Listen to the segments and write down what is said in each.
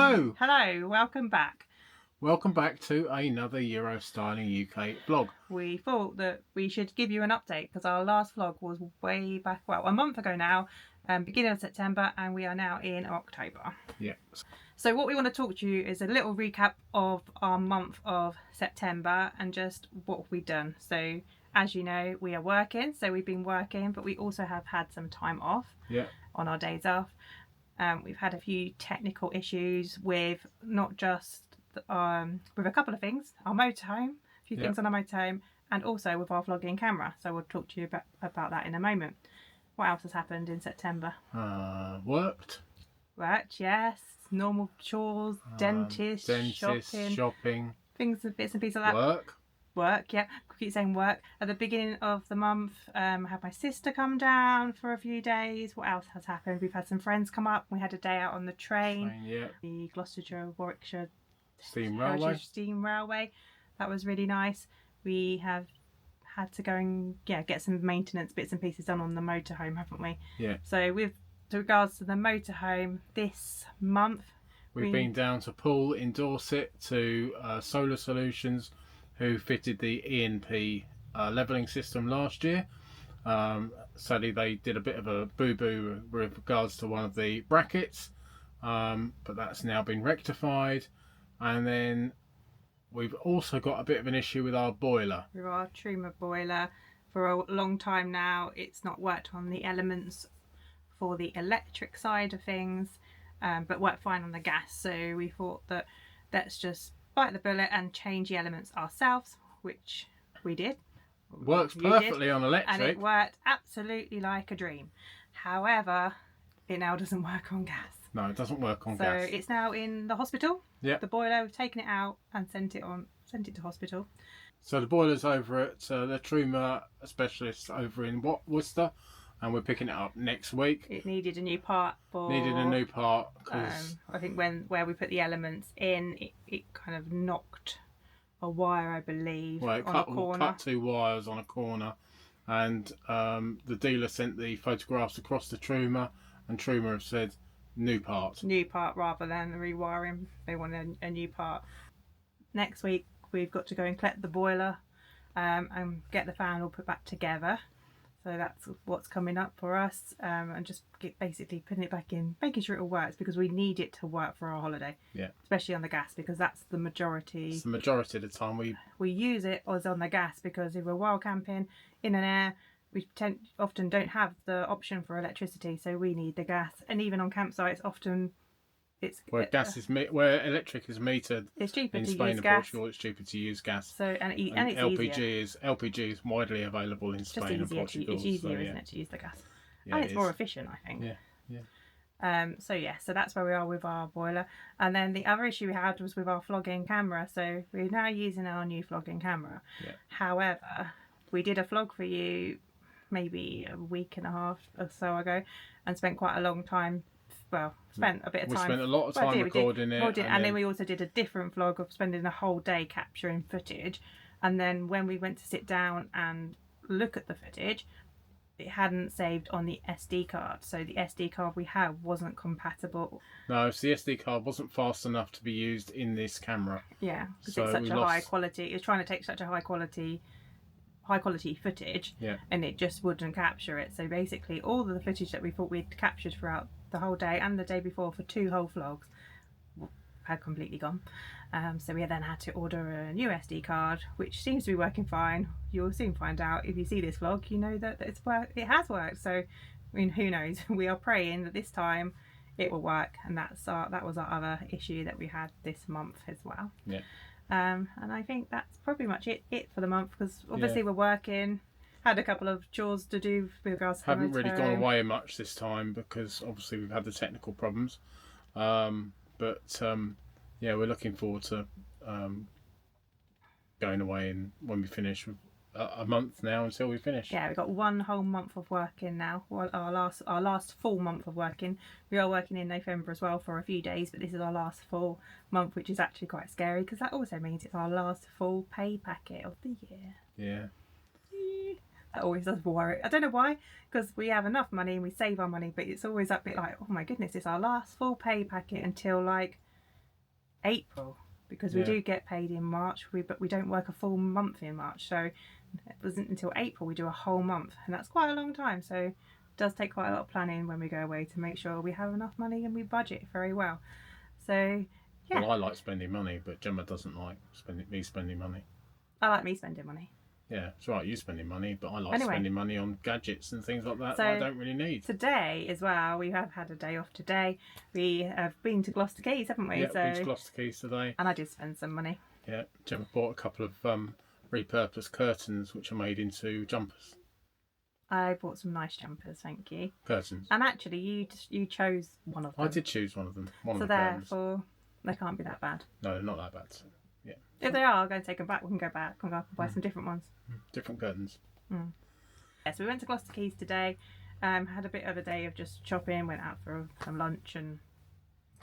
Hello! Hello, welcome back. Welcome back to another Eurostyling UK vlog. We thought that we should give you an update because our last vlog was way back, well, a month ago now, beginning of September, and we are now in October. Yeah. So what we want to talk to you is a little recap of our month of September and just what we've done. So as you know, we are working, so we've been working, but we also have had some time off on our days off. We've had a few technical issues with not just with a couple of things, our motorhome, a few things on our motorhome, and also with our vlogging camera. So we'll talk to you about that in a moment. What else has happened in September? Worked, yes. Normal chores, dentist, shopping, things, bits and pieces like that. Work, yeah. Keep saying work. At the beginning of the month, I had my sister come down for a few days. What else has happened? We've had some friends come up. We had a day out on the train. The Gloucestershire, Warwickshire Steam Railway. That was really nice. We have had to go and get some maintenance bits and pieces done on the motorhome, haven't we? Yeah. So with regards to the motorhome, this month we've been down to Poole in Dorset to Solar Solutions, who fitted the ENP levelling system last year. Sadly, they did a bit of a boo-boo with regards to one of the brackets, but that's now been rectified. And then we've also got a bit of an issue with our boiler. With our Truma boiler. For a long time now, it's not worked on the elements for the electric side of things, but worked fine on the gas. So we thought that let's just bite the bullet and change the elements ourselves, which we did. Works perfectly on electric, and it worked absolutely like a dream. However, it now doesn't work on gas. No, it doesn't work on gas. So it's now in the hospital. The boiler, we've taken it out and sent it to hospital. So the boiler's over at the Truma specialists over in Worcester, and we're picking it up next week. It needed a new part because I think where we put the elements in, it kind of knocked a wire, I believe, on a corner. Cut two wires on a corner, and the dealer sent the photographs across to Truma, and Truma have said new part rather than rewiring. They want a new part. Next week we've got to go and collect the boiler and get the fan all put back together. So that's what's coming up for us, and just basically putting it back in, making sure it all works, because we need it to work for our holiday. Especially on the gas, because that's the majority. It's the majority of the time we use it as on the gas, because if we're wild camping in an air, we often don't have the option for electricity, so we need the gas. And even on campsites, often where electric is metered. It's cheaper in to Spain use and gas. Portugal. It's cheaper to use gas. So and it's LPG is widely available in Spain and Portugal. It's easier, isn't it, to use the gas? And it's more efficient, I think. So that's where we are with our boiler. And then the other issue we had was with our vlogging camera. So we're now using our new vlogging camera. However, we did a vlog for you maybe a week and a half or so ago, and spent quite a long time. Well, spent a bit of time. We spent a lot of time recording it. And then we also did a different vlog of spending a whole day capturing footage. And then when we went to sit down and look at the footage, it hadn't saved on the SD card. So the SD card we had wasn't compatible. No, so the SD card wasn't fast enough to be used in this camera. Yeah, because it's such a high quality. It's trying to take such a high quality footage, and it just wouldn't capture it. So basically all of the footage that we thought we'd captured throughout the whole day and the day before for 2 whole vlogs had completely gone. So we then had to order a new SD card, which seems to be working fine. You'll soon find out if you see this vlog. You know that it has worked. So I mean, who knows? We are praying that this time it will work, and that was our other issue that we had this month as well. And I think that's pretty much it for the month, because obviously we're working, had a couple of chores to do with regards to haven't really gone away much this time, because obviously we've had the technical problems, but we're looking forward to going away, and when we finish a month now until we finish. We've got 1 whole month of working now. Well, our last full month of working. We are working in November as well for a few days, but this is our last full month, which is actually quite scary, because that also means it's our last full pay packet of the year. That always does worry. I don't know why, because we have enough money and we save our money, but it's always a bit like, oh my goodness, it's our last full pay packet until like April, because we do get paid in March, but we don't work a full month in March, so it wasn't until April we do a whole month, and that's quite a long time. So it does take quite a lot of planning when we go away to make sure we have enough money and we budget very well. So yeah. Well, I like spending money, but Gemma doesn't like me spending money. I like me spending money. Yeah, it's right, you spending money, but I like spending money on gadgets and things like that so that I don't really need. Today as well, we have had a day off today. We have been to Gloucester Quays, haven't we? Yeah, been to Gloucester Quays today. And I did spend some money. Yeah, Gemma bought a couple of repurposed curtains which are made into jumpers. I bought some nice jumpers, thank you. Curtains. And actually, you chose one of them. I did choose one of them. So therefore, they can't be that bad. No, they're not that bad. Yeah. If they are, I'll go and take them back. We can go back and buy some different ones. Different curtains. Yeah, so we went to Gloucester Quays today. Had a bit of a day of just shopping. Went out for some lunch and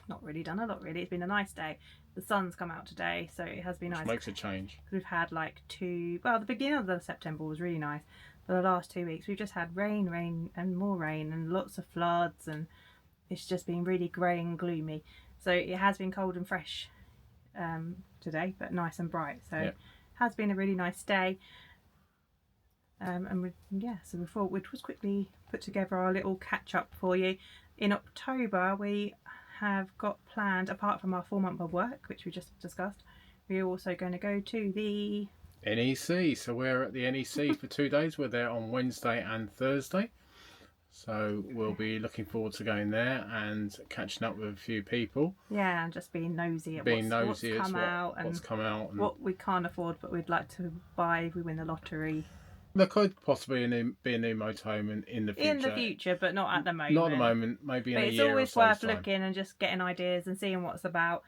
not really done a lot. Really, it's been a nice day. The sun's come out today, so it has been nice. Makes a change. We've had like the beginning of September was really nice. For the last 2 weeks, we've just had rain, and more rain, and lots of floods, and it's just been really grey and gloomy. So it has been cold and fresh today, but nice and bright. So it has been a really nice day. So we thought we'd just quickly put together our little catch up for you. In October, we have got planned, apart from our 4 month of work, which we just discussed, we're also going to go to the NEC. So we're at the NEC for 2 days. We're there on Wednesday and Thursday. So we'll be looking forward to going there and catching up with a few people. Yeah, and just being nosy at what's come out and what we can't afford but we'd like to buy if we win the lottery. There could possibly be a new motorhome in the future. In the future, but not at the moment. Not at the moment, maybe in a year or so. But it's always worth looking and just getting ideas and seeing what's about.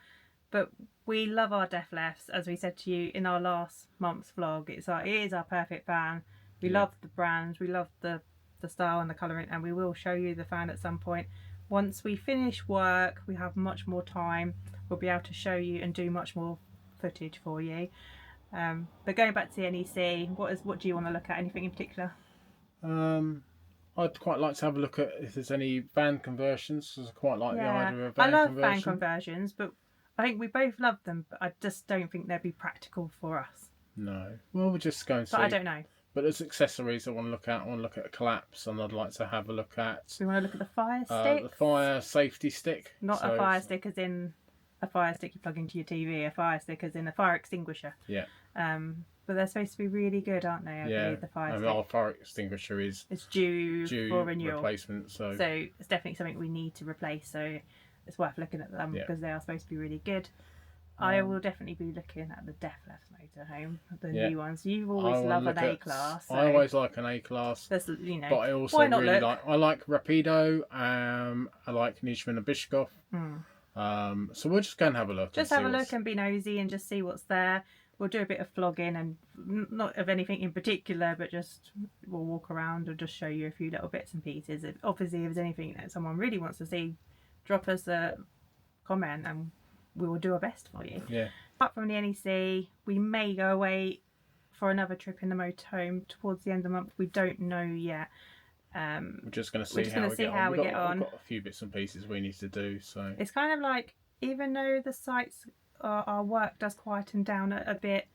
But we love our Def Lefts, as we said to you in our last month's vlog. It is our perfect van. We love the brands, we love the style and the colouring, and we will show you the fan at some point. Once we finish work, we have much more time. We'll be able to show you and do much more footage for you. But going back to the NEC, what do you want to look at? Anything in particular? I'd quite like to have a look at if there's any van conversions, because I quite like the idea of van conversion. I love van conversions, but I think we both love them, but I just don't think they'd be practical for us. No. Well, we'll just go and see. But I don't know. But there's accessories I want to look at. I want to look at a collapse, and I'd like to have a look at... We want to look at the fire stick? The fire safety stick. Not a fire stick as in a fire stick you plug into your TV, a fire stick as in a fire extinguisher. Yeah. But they're supposed to be really good, aren't they? I believe the fire stick. Our fire extinguisher is due for renewal. Replacement. So it's definitely something we need to replace. So it's worth looking at them because they are supposed to be really good. I will definitely be looking at the Def Lefts motorhome, the new ones. You've always loved an A-Class. So I always like an A-Class. But I also really like Rapido. I like Nijman and Bischoff. So we'll just go and have a look. Just have a look and be nosy and just see what's there. We'll do a bit of vlogging and not of anything in particular, but just we'll walk around and just show you a few little bits and pieces. Obviously, if there's anything that someone really wants to see, drop us a comment and we will do our best for you. Yeah. Apart from the NEC, we may go away for another trip in the motorhome towards the end of the month. We don't know yet. We're just going to see how we get on. We've got a few bits and pieces we need to do. So it's kind of like, even though the sites, our work does quieten down a bit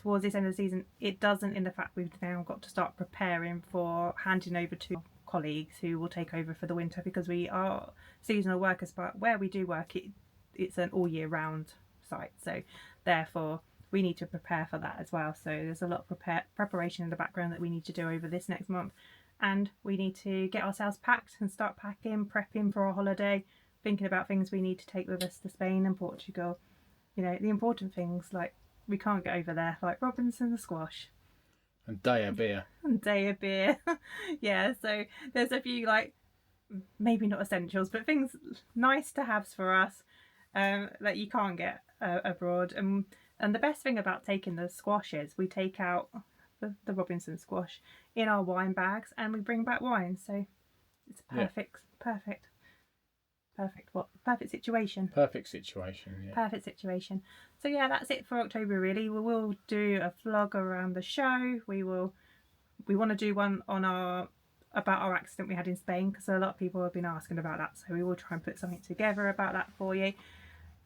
towards this end of the season, it doesn't in the fact we've now got to start preparing for handing over to colleagues who will take over for the winter, because we are seasonal workers, but where we do work, it's an all year round site, so therefore we need to prepare for that as well. So there's a lot of preparation in the background that we need to do over this next month, and we need to get ourselves packed and start packing, prepping for our holiday, thinking about things we need to take with us to Spain and Portugal. You know, the important things, like we can't get over there, like Robinson squash and Daya beer. Yeah, so there's a few, like, maybe not essentials, but things nice to have for us that you can't get abroad. And the best thing about taking the squash is we take out the Robinson squash in our wine bags and we bring back wine. So it's perfect situation. Perfect situation, yeah. Perfect situation. So yeah, that's it for October really. We will do a vlog around the show. We want to do one on about our accident we had in Spain, because a lot of people have been asking about that. So we will try and put something together about that for you.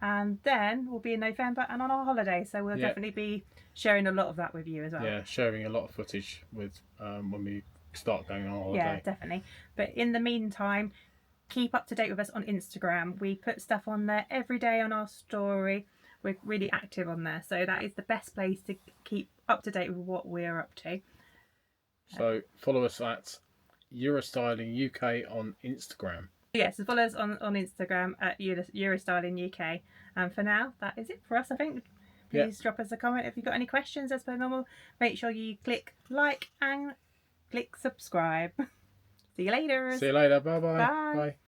and then we'll be in November and on our holiday, so we'll definitely be sharing a lot of that with you as well. Yeah, sharing a lot of footage with when we start going on holiday. Yeah, definitely. But in the meantime, keep up to date with us on Instagram. We put stuff on there every day on our story. We're really active on there, so that is the best place to keep up to date with what we're up to. So follow us at Eurostyling UK on Instagram. Yes, follow us on Instagram at Eurostyling UK. And for now, that is it for us, I think. Please drop us a comment if you've got any questions. As per normal, make sure you click like and click subscribe. See you later. See you later. Bye-bye. Bye. Bye.